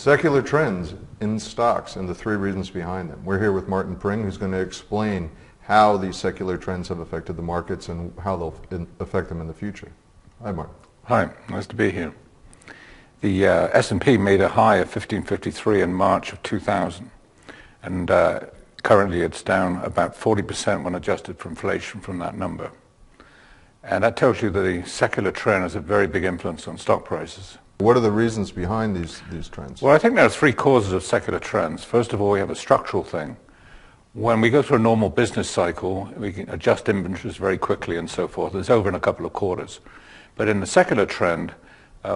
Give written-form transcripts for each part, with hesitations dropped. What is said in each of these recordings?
Secular trends in stocks and the three reasons behind them. We're here with Martin Pring, who's going to explain how these secular trends have affected the markets and how they'll affect them in the future. Hi, Martin. Hi, nice to be here. The S&P made a high of 1553 in March of 2000, and currently it's down about 40% when adjusted for inflation from that number. And that tells you that the secular trend has a very big influence on stock prices. What are the reasons behind these trends? Well, I think there are three causes of secular trends. First of all, we have a structural thing. When we go through a normal business cycle, we can adjust inventories very quickly and so forth. It's over in a couple of quarters. But in the secular trend,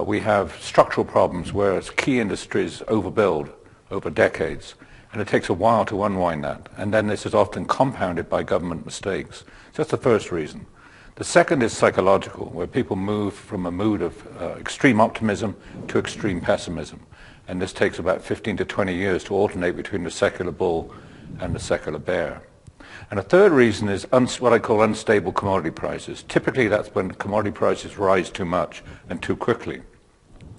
we have structural problems where key industries overbuild over decades, and it takes a while to unwind that. And then this is often compounded by government mistakes. So that's the first reason. The second is psychological, where people move from a mood of extreme optimism to extreme pessimism. And this takes about 15 to 20 years to alternate between the secular bull and the secular bear. And a third reason is what I call unstable commodity prices. Typically that's when commodity prices rise too much and too quickly.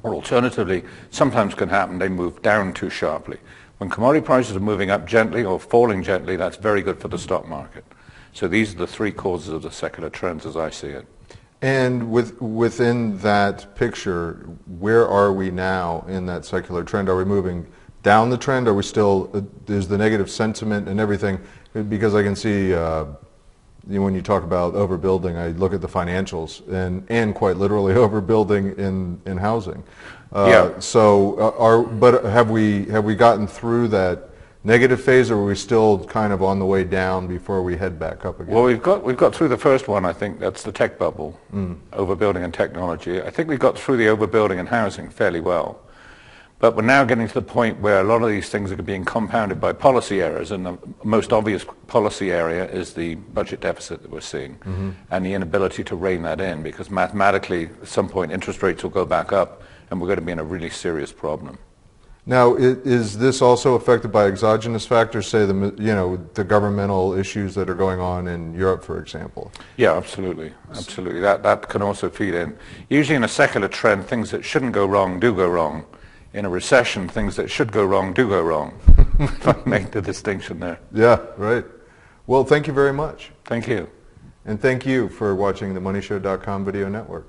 Or alternatively, sometimes can happen they move down too sharply. When commodity prices are moving up gently or falling gently, that's very good for the stock market. So these are the three causes of the secular trends as I see it. And within that picture, where are we now in that secular trend? Are we moving down the trend? Are we still, is the negative sentiment and everything? Because I can see when you talk about overbuilding, I look at the financials and quite literally overbuilding in housing. Yeah. But have we gotten through that negative phase, or are we still kind of on the way down before we head back up again? Well, we've got through the first one. I think that's the tech bubble, overbuilding in technology. I think we got through the overbuilding in housing fairly well. But we're now getting to the point where a lot of these things are being compounded by policy errors, and the most obvious policy area is the budget deficit that we're seeing, and the inability to rein that in, because mathematically at some point interest rates will go back up and we're going to be in a really serious problem. Now, is this also affected by exogenous factors, say the governmental issues that are going on in Europe, for example? Yeah, absolutely. Absolutely. That can also feed in. Usually in a secular trend, things that shouldn't go wrong do go wrong. In a recession, things that should go wrong do go wrong. If I make the distinction there. Yeah, right. Well, thank you very much. Thank you. And thank you for watching the MoneyShow.com video network.